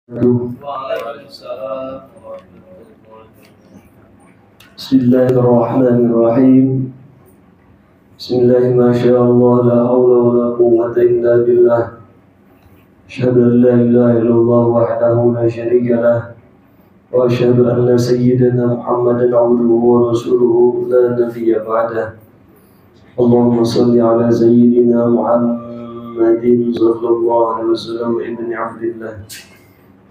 Waalaikumsalam warahmatullahi wabarakatuh. Bismillahirrahmanirrahim. Bismillahirrahmanirrahim. La hawla wa la quwwata illa billah. Asyhadu an la ilaha illallah wahdahu la syarika lah. Wa asyhadu anna sayyidana Muhammadan abduhu wa rasuluhu la nabiyya ba'dah. Allahumma salli ala sayyidina Muhammadin sallallahu alaihi wasallam ibn Abdillah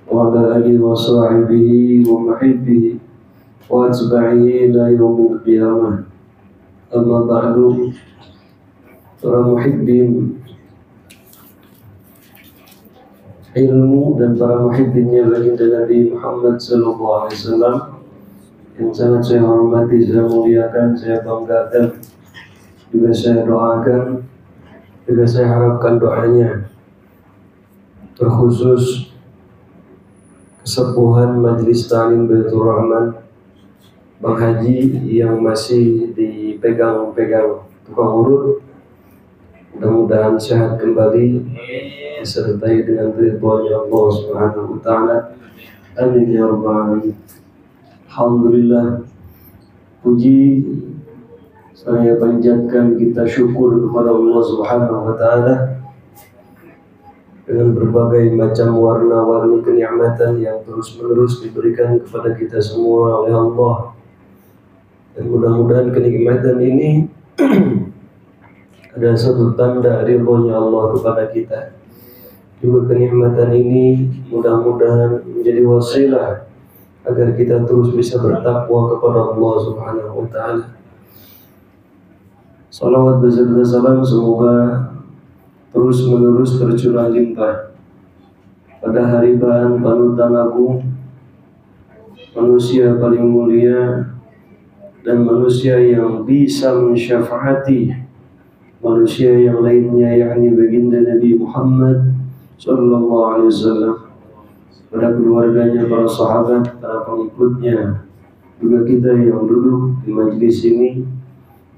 wa ala alihi wa sahbihi wa muhibbihi wa atba'ihi ila yaumil qiyamah. Amma ba'du, para muhibbin ilmu dan para muhibbinnya baginda Nabi Muhammad sallallahu alaihi wasallam yang sangat saya hormati, saya muliakan, saya banggakan, juga saya doakan, juga saya harapkan doanya, terkhusus kesepuhan Majelis Ta'lim Baitur Rahman Bang Haji yang masih dipegang-pegang tukang urut. Mudah-mudahan sehat kembali, disertai dengan ridhonya Allah Subhanahu wa taala. Amin ya rabbal alamin. Alhamdulillah, puji saya panjatkan, kita syukur kepada Allah Subhanahu wa taala dengan berbagai macam warna-warni kenikmatan yang terus-menerus diberikan kepada kita semua oleh Allah. Dan mudah-mudahan kenikmatan ini ada satu tanda ridhonya Allah kepada kita. Juga kenikmatan ini mudah-mudahan menjadi wasilah agar kita terus bisa bertakwa kepada Allah Subhanahu wa taala. Salawat beserta salam semoga terus-menerus tercurah limpah pada hariban panutan agung, manusia paling mulia dan manusia yang bisa mensyafaati manusia yang lainnya, yakni baginda Nabi Muhammad sallallahu alaihi wasallam, pada keluarganya, para sahabat, para pengikutnya, juga kita yang duduk di majelis ini.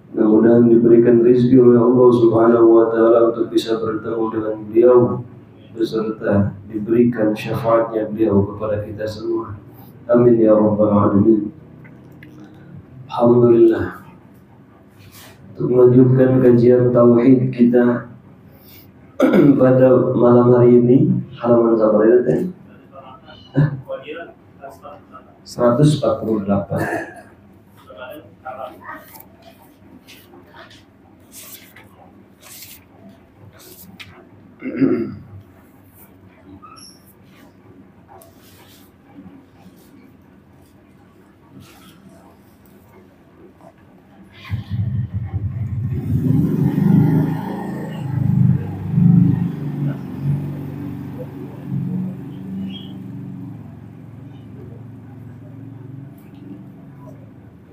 Mudah-mudahan diberikan rezeki oleh Allah Subhanahu wa taala untuk bisa bertemu dengan beliau beserta diberikan syafaatnya beliau kepada kita semua. Amin ya rabbal alamin. Alhamdulillah. Untuk melanjutkan kajian tauhid kita pada malam hari ini, halaman berapa itu? 148.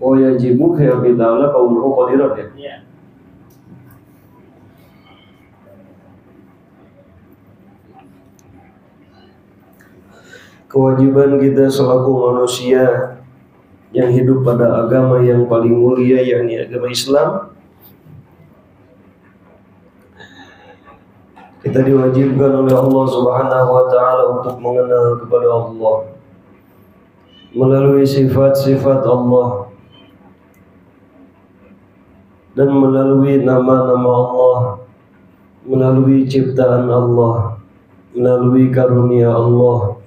Oh ya, jibu kayak bid'ah kaunuhu qadiran ya. Iya. Kewajiban kita selaku manusia yang hidup pada agama yang paling mulia, yakni agama Islam, kita diwajibkan oleh Allah Subhanahu wa taala untuk mengenal kepada Allah melalui sifat-sifat Allah dan melalui nama-nama Allah, melalui ciptaan Allah, melalui karunia Allah,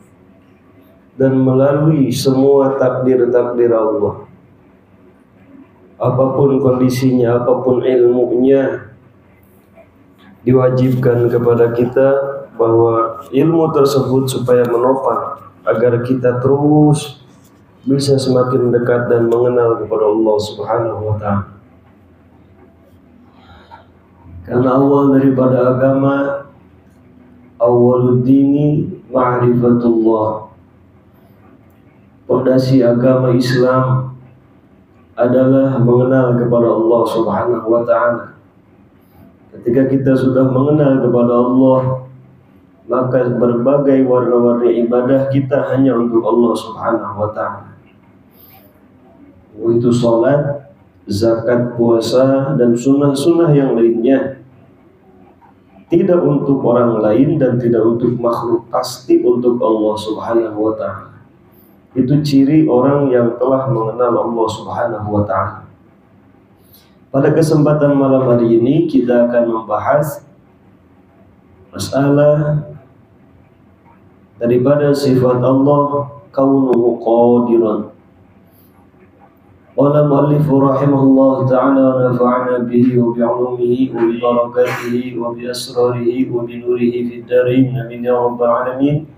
dan melalui semua takdir-takdir Allah. Apapun kondisinya, apapun ilmunya, diwajibkan kepada kita bahwa ilmu tersebut supaya menopang agar kita terus bisa semakin dekat dan mengenal kepada Allah Subhanahu wa taala. Karena awal daripada agama, awwaluddini ma'rifatullah. Pondasi agama Islam adalah mengenal kepada Allah Subhanahu wa taala. Ketika kita sudah mengenal kepada Allah, maka berbagai warna-warni ibadah kita hanya untuk Allah Subhanahu wa taala. Itu salat, zakat, puasa, dan sunnah-sunnah yang lainnya. tidak untuk orang lain dan tidak untuk makhluk, pasti untuk Allah Subhanahu wa ta'ala. Itu ciri orang yang telah mengenal Allah Subhanahu wa ta'ala. Pada kesempatan malam hari ini kita akan membahas masalah daripada sifat Allah kaunuhu qadiran. Qala mu'allif rahimahullah ta'ala wa nafa'ana bihi wa bi'ulumihi wa bi barakatihi wa bi asrarihi wa bi nurihi fid darain amin ya rabbal alamin.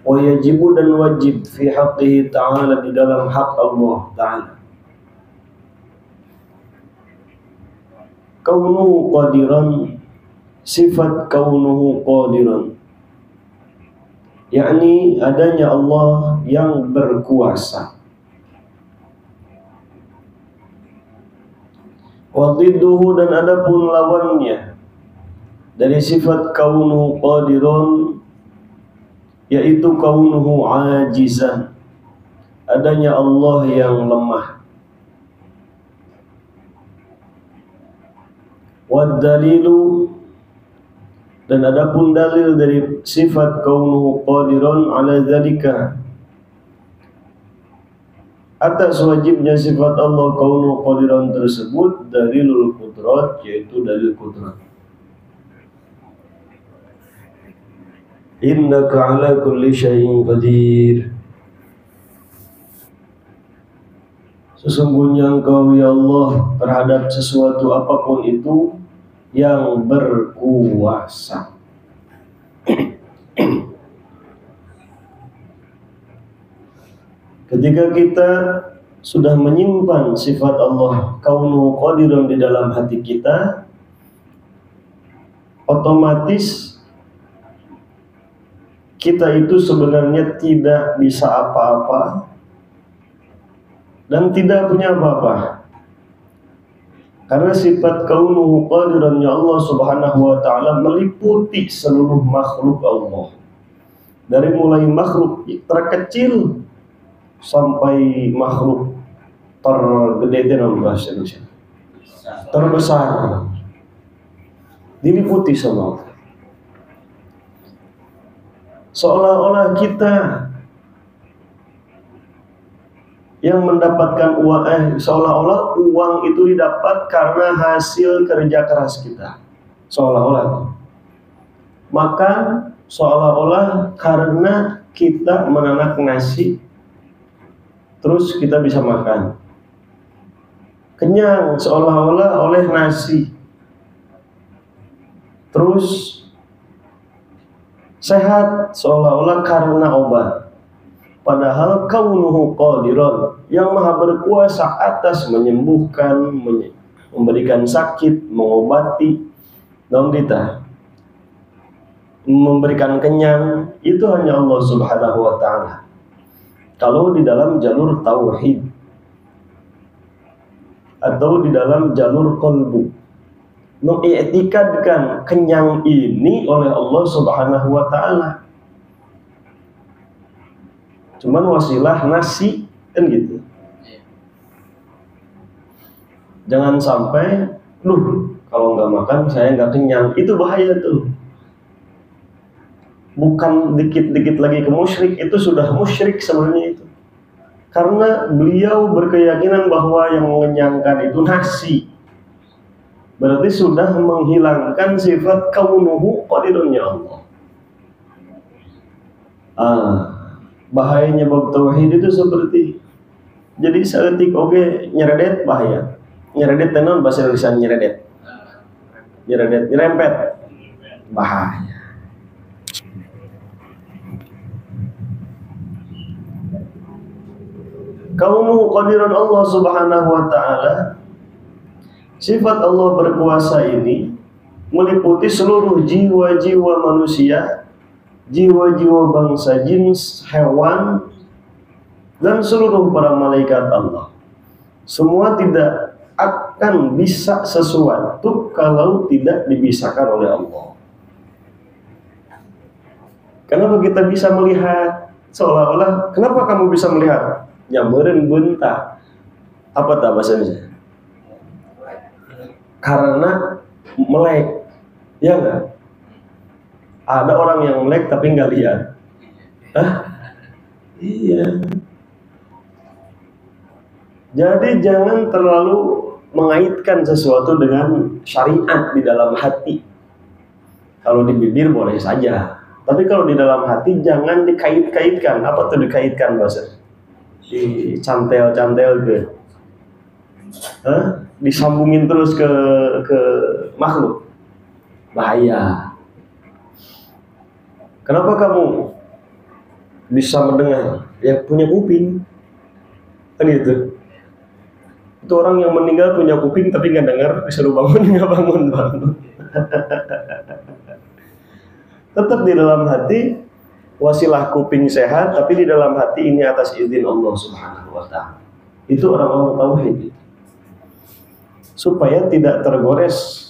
Wa yajibu dan wajib fi haqqihi ta'ala, di dalam hak Allah ta'ala. Kaunuhu qadiran, sifat kaunuhu qadiran, yakni adanya Allah yang berkuasa. Wadidduhu, dan adapun lawannya dari sifat kaunuhu qadiran, yaitu kaunuhu ajizan, adanya Allah yang lemah. Wad dalilu, dan adapun dalil dari sifat kaunuhu qadiran ala dzalika, atas wajibnya sifat Allah kaunuhu qadiran tersebut, dalilul qudrat, yaitu dalil qudrat. Innaka ala kulli syai'in qadir, sesungguhnya Engkau ya Allah terhadap sesuatu apapun itu yang berkuasa. Ketika kita sudah menyimpan sifat Allah kaunuhu qadiran di dalam hati kita, otomatis kita itu sebenarnya tidak bisa apa-apa dan tidak punya apa-apa. Karena sifat kaunuhu qadiran ya Allah Subhanahu wa ta'ala meliputi seluruh makhluk Allah. Dari mulai makhluk terkecil sampai makhluk tergede dalam bahasa Indonesia, terbesar, diliputi sama Allah. Seolah-olah kita yang mendapatkan uang, seolah-olah uang itu didapat karena hasil kerja keras kita, seolah-olah. Maka seolah-olah karena kita menanak nasi, terus kita bisa makan, kenyang seolah-olah oleh nasi, terus sehat seolah-olah karena obat. Padahal kaunuhu qadiran, yang maha berkuasa atas menyembuhkan, memberikan sakit, mengobati, dan kita memberikan kenyang, itu hanya Allah Subhanahu wa ta'ala. Kalau di dalam jalur tauhid atau di dalam jalur qalbu, mengiktikadkan kenyang ini oleh Allah Subhanahu wa ta'ala. Cuman wasilah nasi, kan gitu. Jangan sampai, kalau nggak makan saya nggak kenyang, itu bahaya tuh. Bukan dikit-dikit lagi ke musyrik, itu sudah musyrik sebenarnya itu. Karena beliau berkeyakinan bahwa yang mengenyangkan itu nasi. Berarti sudah menghilangkan sifat kaunuhu qadirannya Allah. Bahayanya bab tauhid itu seperti, jadi seetik nyeredet bahaya. Nyeredet tenon bahasa Indonesia nyeredet. Nyeredet, nyerempet. Bahaya. Kaunuhu qadiran Allah Subhanahu wa ta'ala, sifat Allah berkuasa ini meliputi seluruh jiwa-jiwa manusia, jiwa-jiwa bangsa jin, hewan, dan seluruh para malaikat Allah. Semua tidak akan bisa sesuatu kalau tidak dibisakan oleh Allah. Kenapa kita bisa melihat? Seolah-olah, kenapa kamu bisa melihat? Nyameureun bentak. Apa tak bahasanya? Karena melek. Ya enggak? Ada orang yang melek tapi nggak lihat. Hah? Iya. Jadi jangan terlalu mengaitkan sesuatu dengan syariat di dalam hati. Kalau di bibir boleh saja, tapi kalau di dalam hati jangan dikait-kaitkan. Apa tuh dikaitkan bahasa? Dicantel-cantel ke, disambungin terus ke makhluk. Bahaya. Kenapa kamu bisa mendengar? Ya punya kuping, kan gitu. Itu orang yang meninggal punya kuping tapi nggak dengar, disuruh bangun nggak bangun. Tetap di dalam hati wasilah kuping sehat, tapi di dalam hati ini atas izin Allah Subhanahu wa Ta'ala. Itu orang-orang tauhid, supaya tidak tergores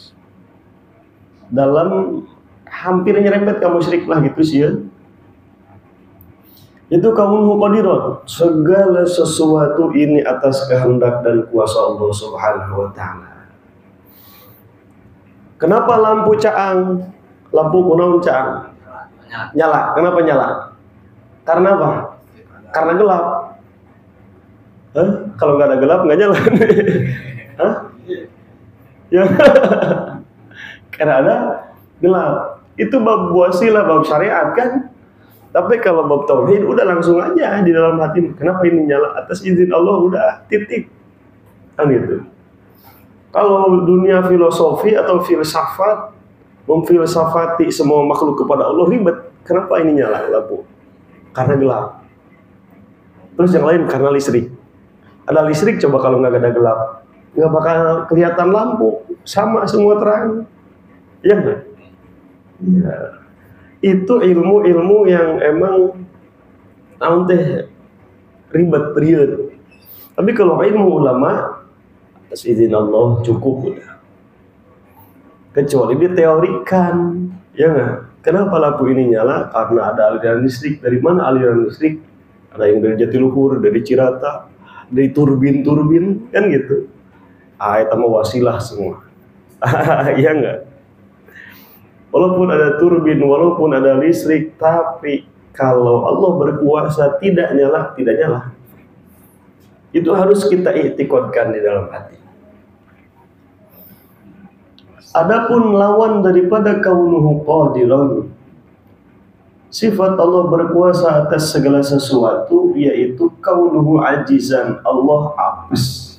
dalam hampir nyerempet kamu syirik lah gitu sih ya. Itu kaunuhu qadiran, segala sesuatu ini atas kehendak dan kuasa Allah Subhanahu wa Ta'ala. Kenapa lampu caang, lampu kunaon caang nyala? Kenapa nyala? Karena apa? Karena gelap. Kalau nggak ada gelap nggak nyala. Ya. Karena ada gelap. Itu bab wasilah, bab syariat kan. Tapi kalau bab tauhid udah langsung aja di dalam hati. Kenapa ini nyala? Atas izin Allah, udah titik. Kan gitu. Kalau dunia filosofi atau filsafat memfilsafati semua makhluk kepada Allah ribet. Kenapa ini nyala lampu? Karena gelap. Terus yang lain karena listrik. Ada listrik, coba kalau nggak ada gelap, nggak bakal kelihatan lampu. Sama semua terang. Iya nggak? Iya. Itu ilmu-ilmu yang emang teh ribet riut. Tapi kalau ilmu ulama atas izin Allah cukup udah. Kecuali diteorikan, ya nggak? Kenapa lampu ini nyala? Karena ada aliran listrik. Dari mana aliran listrik? Ada yang dari Jatiluhur, dari Cirata, dari turbin-turbin, kan gitu. Itu mah wasilah semua. Iya nggak? Walaupun ada turbin, walaupun ada listrik, tapi kalau Allah berkuasa tidak nyala, tidak nyala. Itu harus kita i'tiqadkan di dalam hati. Adapun lawan daripada kaunuhu qadiran, sifat Allah berkuasa atas segala sesuatu, yaitu kaunuhu ajizan, Allah apes.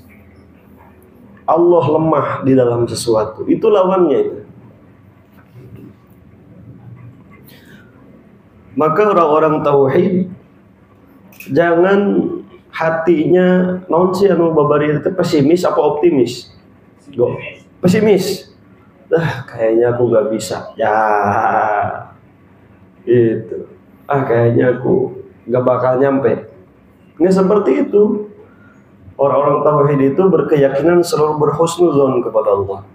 Allah lemah di dalam sesuatu. Itu lawannya itu. Maka orang-orang tauhid jangan hatinya naon sih anu babari itu pesimis apa optimis? Pesimis. Kayaknya aku gak bisa. Ya. Itu. Kayaknya aku gak bakal nyampe. Nggak seperti itu. Orang-orang tauhid itu berkeyakinan selalu berhusnuzon kepada Allah.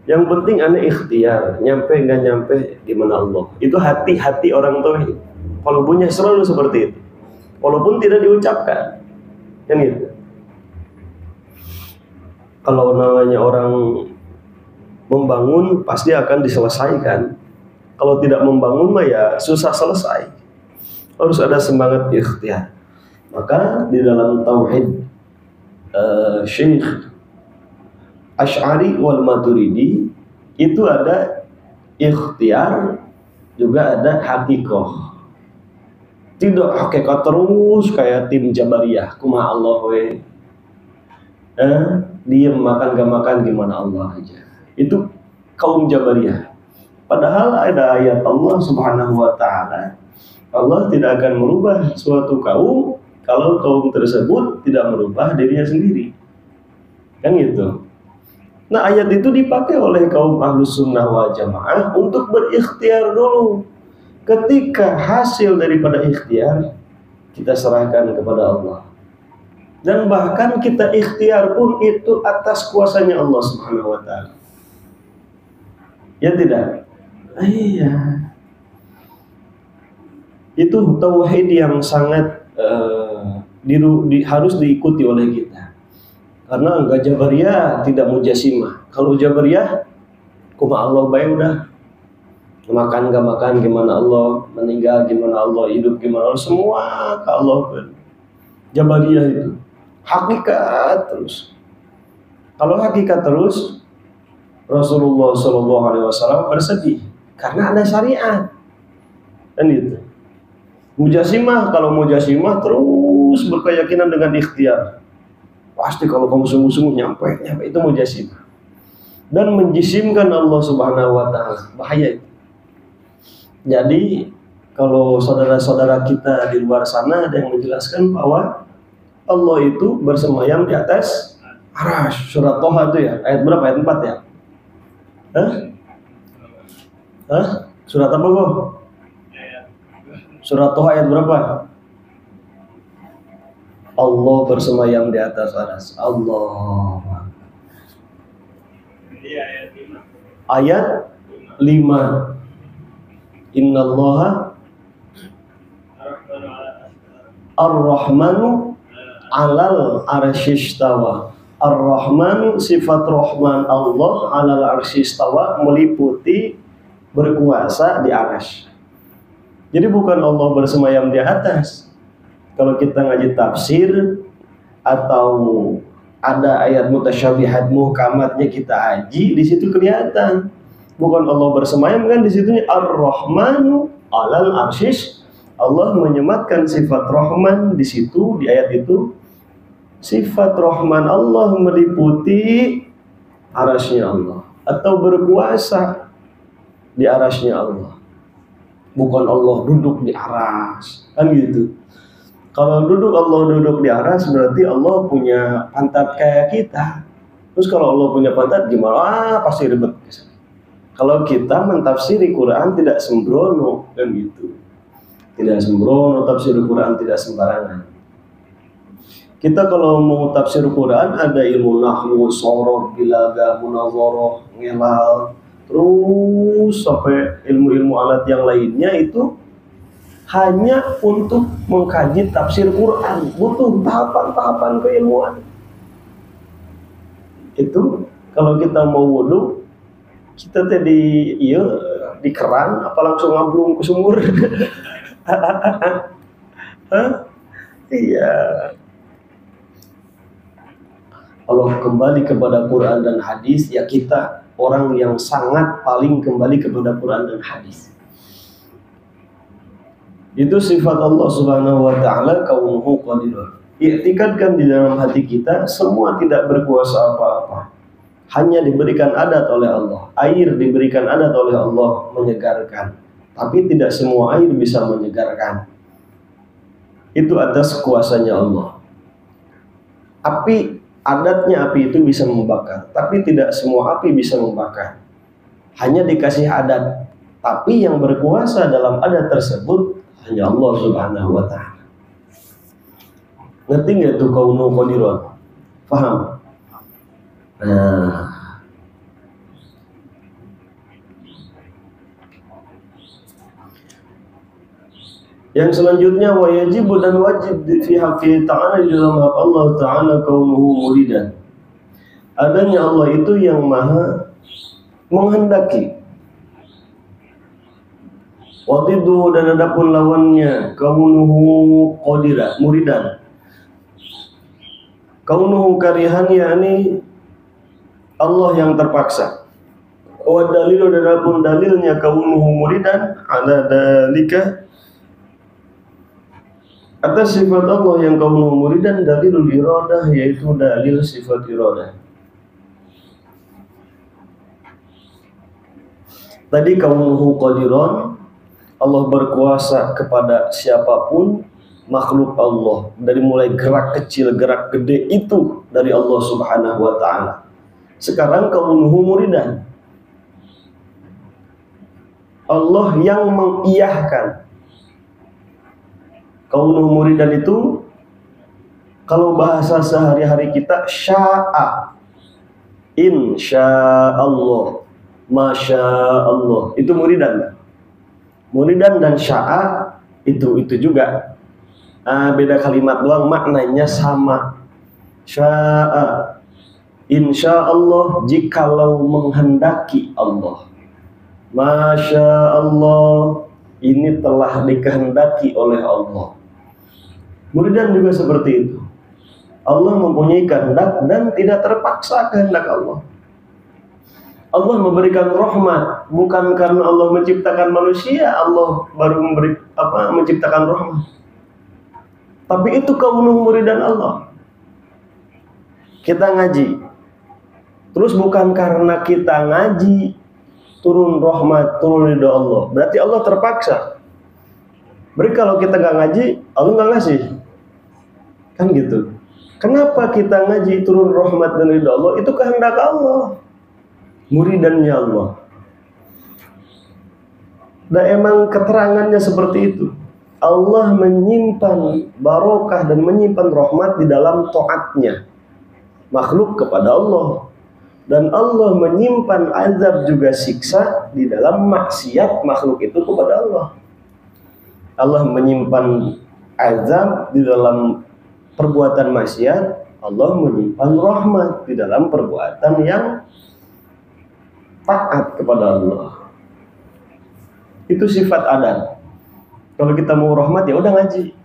Yang penting aneh ikhtiar, nyampe nggak nyampe di mana Allah. Itu hati-hati orang tauhid. Kalau punya selalu seperti itu. Walaupun tidak diucapkan. Kan gitu. Kalau namanya orang membangun pasti akan diselesaikan. Kalau tidak membangun mah ya susah selesai. Harus ada semangat ikhtiar. Maka di dalam tauhid Syekh Asy'ari wal Maturidi itu ada ikhtiar, juga ada hakikoh. Tidak hakikat terus kayak tim Jabariyah, kumaha Allah we. Diem makan gak makan gimana Allah aja. Itu kaum Jabariyah. Padahal ada ayat Allah Subhanahu wa Ta'ala, Allah tidak akan merubah suatu kaum kalau kaum tersebut tidak merubah dirinya sendiri. Kan gitu. Nah, ayat itu dipakai oleh kaum Ahlus Sunnah wal Jamaah untuk berikhtiar dulu. Ketika hasil daripada ikhtiar, kita serahkan kepada Allah. Dan bahkan kita ikhtiar pun itu atas kuasanya Allah Subhanahu wa Ta'ala. Ya tidak? Iya. Itu tauhid yang sangat harus diikuti oleh kita. Karena enggak Jabariyah tidak Mujasimah. Kalau Jabariyah, kuma Allah bae udah. Makan gak makan gimana Allah, meninggal gimana Allah, hidup gimana Allah, semua ke Allah kan. Jabariyah itu hakikat terus. Kalau hakikat terus, Rasulullah SAW bersedih karena ada syariat kan gitu. Mujasimah, kalau mujasimah terus berkeyakinan dengan ikhtiar, pasti kalau kamu sungguh-sungguh nyampe itu mujasimah dan menjisimkan Allah Subhanahu wa Ta'ala. Bahaya itu. Jadi kalau saudara-saudara kita di luar sana ada yang menjelaskan bahwa Allah itu bersemayam di atas Arasy. Surat Toha itu ya, ayat berapa? Ayat 4 ya? Surat apa kok? Surat Toha ayat berapa? Allah bersemayam di atas Arasy. Allah. Ayat 5. Innallaha Ar-Rahmanu 'alal 'arsy istawa. Ar-Rahman, sifat Rahman Allah 'alal 'arsy istawa, meliputi berkuasa di arasy. Jadi bukan Allah bersemayam di atas. Kalau kita ngaji tafsir atau ada ayat mutasyabihat muhkamatnya kita haji, di situ kelihatan. Bukan Allah bersemayam kan, di situnya Ar-Rahmanu 'alal 'arsy. Allah menyematkan sifat Rahman di situ, di ayat itu. Sifat Rahman Allah meliputi arasy-Nya Allah atau berkuasa di arasy-Nya Allah. Bukan Allah duduk di arasy, kan gitu. Kalau Allah duduk di arasy berarti Allah punya pantat kayak kita. Terus kalau Allah punya pantat gimana? Pasti ribet. Kalau kita mentafsiri Quran tidak sembrono, kan gitu. Tidak sembrono, tafsir Quran tidak sembarangan. Kita kalau mau tafsir Quran ada ilmu nahwu, sorof, bilaga, munazarah, ngelal, terus sampai ilmu-ilmu alat yang lainnya itu hanya untuk mengkaji tafsir Quran. Butuh tahapan-tahapan keilmuan. Itu kalau kita mau wudu, kita tadi di keran apa langsung ngablung ke sumur? Iya. Kalau kembali kepada Quran dan hadis, ya kita orang yang sangat paling kembali kepada Quran dan hadis. Itu sifat Allah Subhanahu wa Ta'ala, kaunuhu qadirun. I'tikadkan di dalam hati kita, semua tidak berkuasa apa-apa, hanya diberikan adat oleh Allah. Air diberikan adat oleh Allah menyegarkan, tapi tidak semua air bisa menyegarkan. Itu atas kuasanya Allah. Api, adatnya api itu bisa membakar, tapi tidak semua api bisa membakar. Hanya dikasih adat, tapi yang berkuasa dalam adat tersebut hanya Allah Subhanahu wa Ta'ala. Ngerti nggak tuh kaunuhu qadirun? Paham? Nah, yang selanjutnya wajib dan wajib fi haqqi ta'ala di dalam hak Allah Ta'ala kaunuhu muridan. Adanya Allah itu yang maha menghendaki. Wadidu dan adapun lawannya kaunuhu qadira muridan. Kaunuhu karihan yakni Allah yang terpaksa. Wa dalilu dan adapun dalilnya kaunuhu muridan ala dalika, atas sifat Allah yang kaunuhu muridan dalilul iradah, yaitu dalil sifat iradah. Tadi kaunuhu qadiran, Allah berkuasa kepada siapapun makhluk Allah, dari mulai gerak kecil, gerak gede itu dari Allah Subhanahu wa Ta'ala. Sekarang kaunuhu muridan, Allah yang mengiyahkan. Kaunuhu muridan itu kalau bahasa sehari-hari kita sya'a, insyaallah, masyaallah, itu muridan. Muridan dan sya'a itu juga beda kalimat doang, maknanya sama. Sya'a, insyaallah, jikalau menghendaki Allah. Masya Allah, ini telah dikehendaki oleh Allah. Muridan juga seperti itu. Allah mempunyai kehendak dan tidak terpaksa kehendak Allah. Allah memberikan rahmat bukan karena Allah menciptakan manusia, Allah baru menciptakan rahmat. Tapi itu kaunuhu muridan Allah. Kita ngaji, terus bukan karena kita ngaji turun rahmat, turun ridha Allah. Berarti Allah terpaksa. Berarti kalau kita nggak ngaji, Allah nggak ngasih. Kan gitu. Kenapa kita ngaji turun rahmat dan ridha Allah? Itu kehendak Allah. Muridannya Allah. Dan emang keterangannya seperti itu. Allah menyimpan barokah dan menyimpan rahmat di dalam taatnya makhluk kepada Allah. Dan Allah menyimpan azab juga siksa di dalam maksiat makhluk itu kepada Allah. Allah menyimpan azab di dalam perbuatan maksiat, Allah menyimpan rahmat di dalam perbuatan yang taat kepada Allah. Itu sifat adat. Kalau kita mau rahmat ya udah ngaji.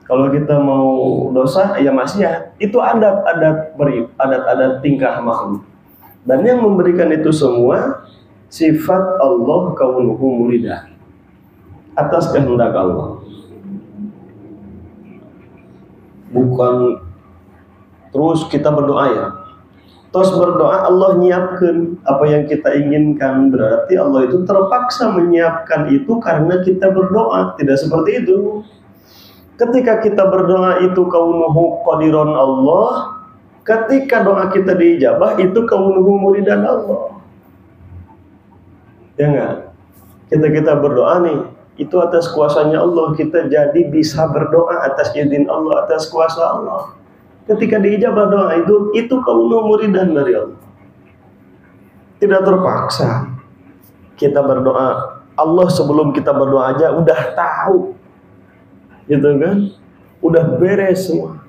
Kalau kita mau dosa ya maksiat. Itu adat-adat tingkah makhluk. Dan yang memberikan itu semua sifat Allah kaunuhu muridah, atas kehendak Allah. Bukan terus kita berdoa ya. Terus berdoa Allah nyiapkan apa yang kita inginkan. Berarti Allah itu terpaksa menyiapkan itu karena kita berdoa. Tidak seperti itu. Ketika kita berdoa itu kaunuhu qadiron Allah. Ketika doa kita diijabah itu kaunuhu muridan Allah. Ya enggak? Kita berdoa nih, itu atas kuasanya Allah. Kita jadi bisa berdoa atas izin Allah, atas kuasa Allah. Ketika diijabah doa itu kaunuhu muridan dari Allah. Tidak terpaksa. Kita berdoa, Allah sebelum kita berdoa aja udah tahu. Gitu kan? Udah beres semua.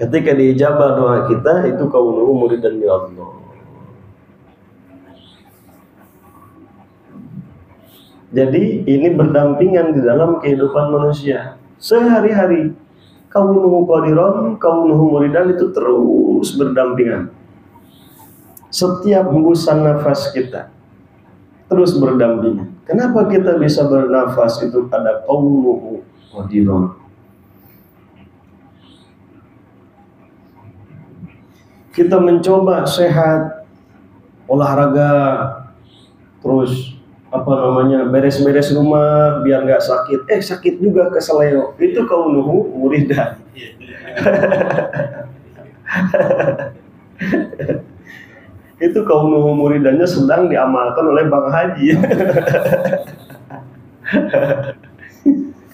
Ketika diijabah doa kita itu kaunuhu muridan dari Allah. Jadi ini berdampingan di dalam kehidupan manusia sehari-hari. Kaunuhu qadiron, kaunuhu muridan itu terus berdampingan. Setiap hembusan nafas kita terus berdampingan. Kenapa kita bisa bernafas itu ada kaunuhu qadiron? Kita mencoba sehat, olahraga, terus beres-beres rumah biar nggak sakit. Sakit juga keseleo. Itu kaunuhu muridan. Itu kaunuhu muridannya sedang diamalkan oleh Bang Haji.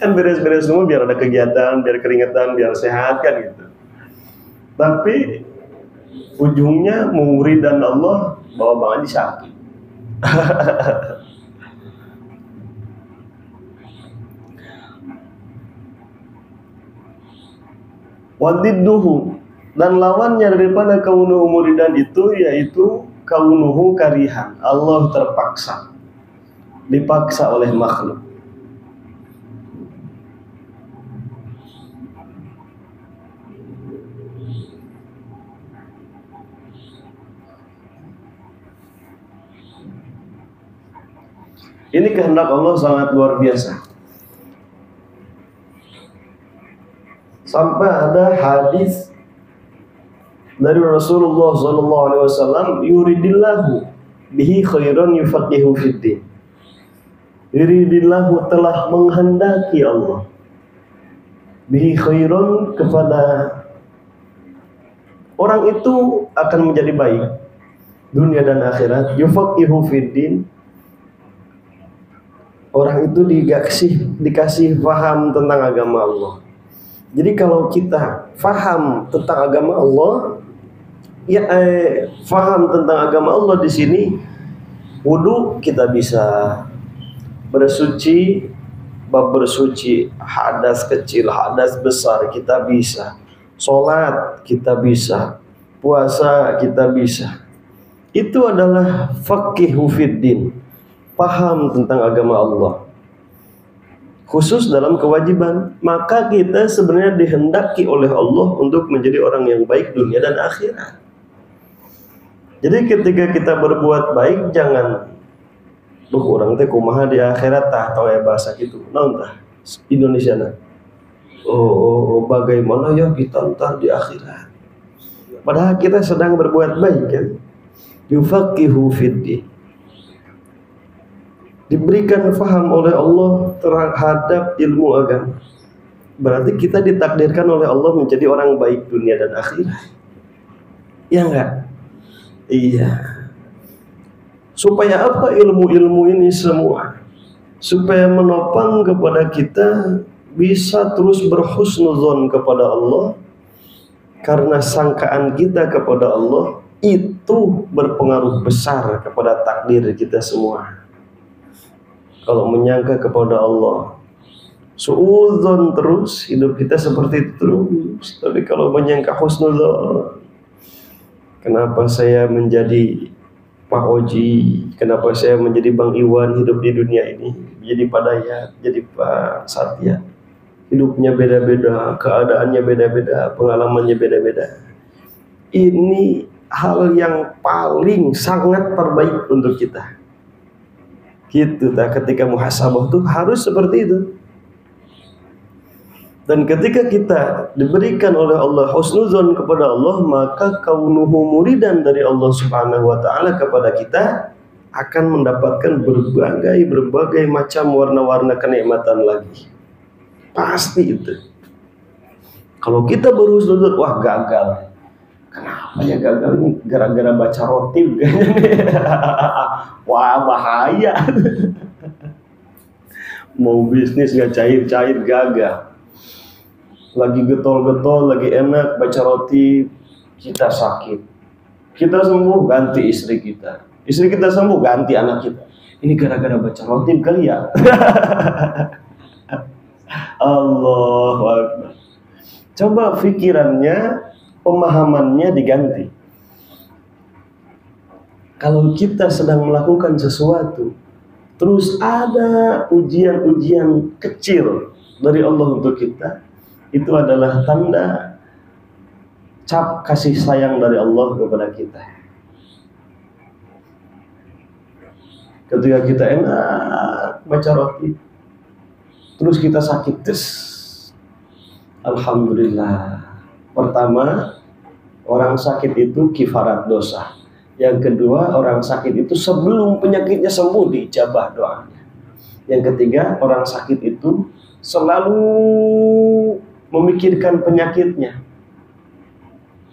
Kan beres-beres rumah biar ada kegiatan, biar keringetan, biar sehat kan gitu. Tapi ujungnya muridan Allah bawa Bang Haji sakit. Wadidduhu, dan lawannya daripada kaunuhu muridan itu yaitu kaunuhu karihan. Allah terpaksa, dipaksa oleh makhluk. Ini kehendak Allah sangat luar biasa. Sampai ada hadis dari Rasulullah SAW, yuridillahu bihi khairan yufaqihu fiddin. Yuridillahu telah menghendaki Allah bihi khairan kepada orang itu akan menjadi baik dunia dan akhirat. Yufaqihu fiddin, orang itu dikasih paham tentang agama Allah. Jadi kalau kita faham tentang agama Allah, faham tentang agama Allah di sini, wudu kita bisa bersuci, bab bersuci, hadas kecil, hadas besar kita bisa, sholat kita bisa, puasa kita bisa. itu adalah faqihu fiddin, paham tentang agama Allah, khusus dalam kewajiban. Maka kita sebenarnya dihendaki oleh Allah untuk menjadi orang yang baik dunia dan akhirat. Jadi ketika kita berbuat baik, jangan orang teh kumaha di akhirat tah atau bahasa gitu. Naon tah Indonesia nah. Bagaimana ya kita ntar di akhirat. Padahal kita sedang berbuat baik kan. Yufaqihu fiddin, diberikan faham oleh Allah terhadap ilmu agama. Berarti kita ditakdirkan oleh Allah menjadi orang baik dunia dan akhirat. Ya enggak? Iya. Supaya apa ilmu-ilmu ini semua? Supaya menopang kepada kita bisa terus berhusnuzon kepada Allah. Karena sangkaan kita kepada Allah itu berpengaruh besar kepada takdir kita semua. Kalau menyangka kepada Allah suudzon terus, hidup kita seperti itu terus. Tapi kalau menyangka husnuzon, kenapa saya menjadi Pak Oji, kenapa saya menjadi Bang Iwan hidup di dunia ini, jadi Pak Dayat, jadi Pak Satya, hidupnya beda-beda, keadaannya beda-beda, pengalamannya beda-beda. Ini hal yang paling sangat terbaik untuk kita. Gitu, ketika muhasabah itu harus seperti itu. Dan ketika kita diberikan oleh Allah husnuzon kepada Allah, maka kaunuhu muridan dari Allah Subhanahu wa taala kepada kita akan mendapatkan berbagai macam warna-warna kenikmatan lagi. Pasti itu. Kalau kita berhusnuzon, wah gagal. Kenapa ya gagal ini? Gara-gara baca roti. Wah bahaya. Mau bisnis gak cair-cair gagal. Lagi getol-getol, lagi enak baca roti, kita sakit. Kita sembuh, ganti istri kita. Istri kita sembuh, ganti anak kita. Ini gara-gara baca roti kali ya. Allahu Akbar. Coba pikirannya, pemahamannya diganti. Kalau kita sedang melakukan sesuatu, terus ada ujian-ujian kecil dari Allah untuk kita, itu adalah tanda cap kasih sayang dari Allah kepada kita. Ketika kita enak baca roti, terus kita sakit, alhamdulillah. Pertama, orang sakit itu kifarat dosa. Yang kedua, orang sakit itu sebelum penyakitnya sembuh diijabah doanya. Yang ketiga, orang sakit itu selalu memikirkan penyakitnya,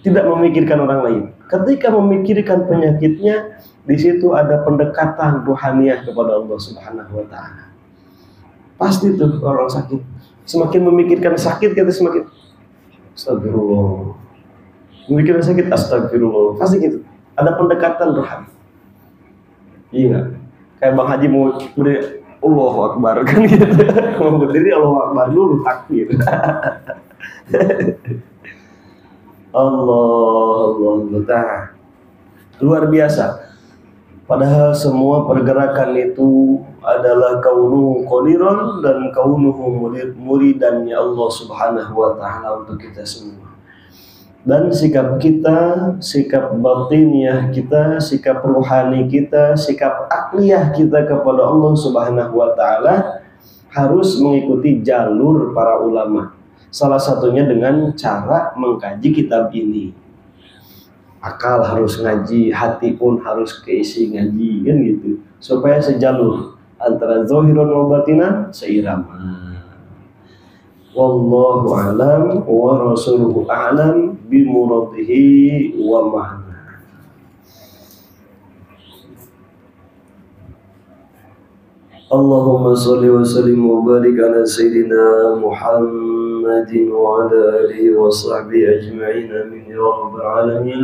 tidak memikirkan orang lain. Ketika memikirkan penyakitnya, di situ ada pendekatan ruhaniah kepada Allah Subhanahu wa taala. Pasti tuh orang sakit semakin memikirkan sakit, kita semakin astagfirullah. Memikirkan sakit, astagfirullah. Pasti gitu. Ada pendekatan rohani. Iya. Kayak Bang Haji mau berdiri, Allahu Akbar kan gitu. Mau berdiri Allahu Akbar dulu takbir. Allah. Luar biasa. Padahal semua pergerakan itu adalah kaunuhu qadiran dan kaunuhu muridannya Allah Subhanahu wa taala untuk kita semua. Dan sikap kita, sikap batiniah kita, sikap ruhani kita, sikap akliyah kita kepada Allah Subhanahu wa taala harus mengikuti jalur para ulama. Salah satunya dengan cara mengkaji kitab ini. Akal harus ngaji, hati pun harus keisi ngaji, kan gitu. Supaya sejalur antara zahirun wa batinan seirama. Wallahu a'lam wa rasuluhu a'lam bi muradihi wa ma'na. Allahumma shalli wa sallim wa barik ala sayyidina Muhammadin wa ala alihi wa sahbihi ajma'in amin ya rabbal alamin.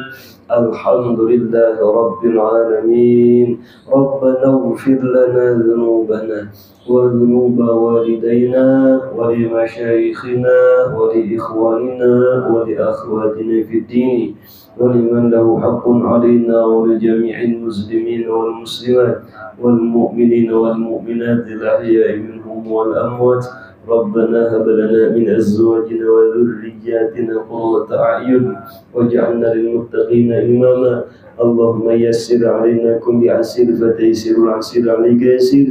الحمد لله رب العالمين. ربنا اغفر لنا ذنوبنا وذنوب والدينا ولمشايخنا ولإخواننا ولأخواتنا في الدين ولمن له حق علينا ولجميع المسلمين والمسلمات والمؤمنين والمؤمنات الأحياء منهم والأموات. ربنا هب لنا من أزواجنا وذرياتنا قرة أعين واجعلنا للمتقين إماما. اللهم يسر علينا كل عسير فتيسير العسير عليك يسير.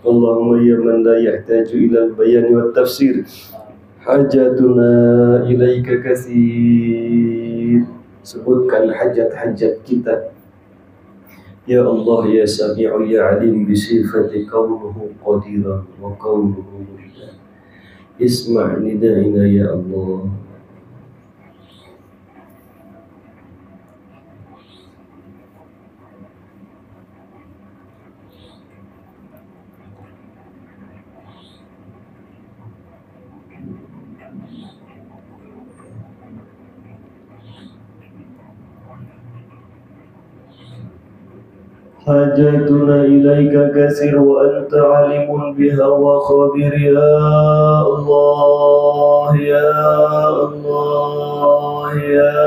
اللهم يا من لا يحتاج إلى البيان والتفسير حاجاتنا إليك كثير. Sebutkan hajat-hajat kita. Ya Allah ya Sami'u ya Alim bisifati kaunuhu qadiran wa kaunuhu muridan. Isma' nida'ina ya Allah. حاجاتنا إليك كثير وأنت عالم بها وخبير. يا الله يا الله يا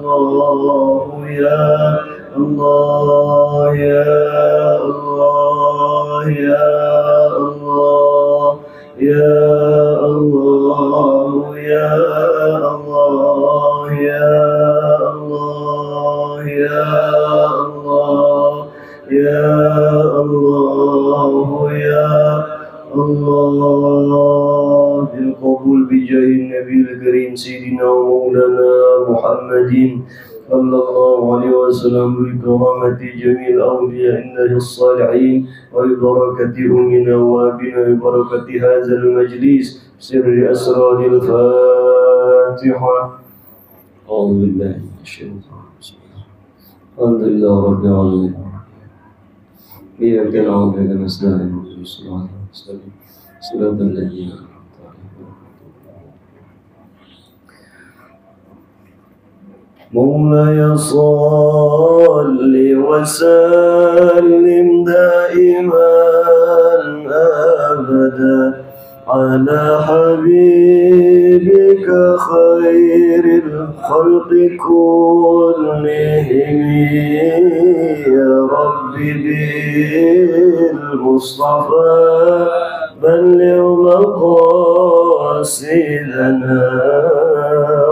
الله يا الله يا الله يا الله يا الله يا الله يا الله يا الله يا الله يا الله بالقبول بجاه النبي الكريم سيدنا ومولانا محمد صلى الله عليه وسلم بكرامة جميع الأولياء الله الصالحين وببركة أمنا وأبنا ببركة هذا المجلس سر أسرار الفاتحة. أعوذ بالله من الشيطان الرجيم. الحمد لله رب العالمين. إياك نعبد وإياك نستعين اهدنا الصراط المستقيم صراط الذين أنعمت عليهم. مولاي صل وسلم دائما أبدا على حبيبك خير الخلق كلهم. يا رب بالمصطفى بلغ مقاصدنا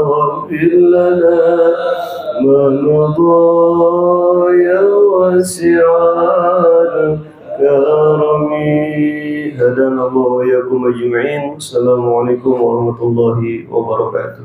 واغفر لنا ما مضى يا واسع كرمي. هدانا الله وإياكم أجمعين. السلام عليكم ورحمة الله وبركاته.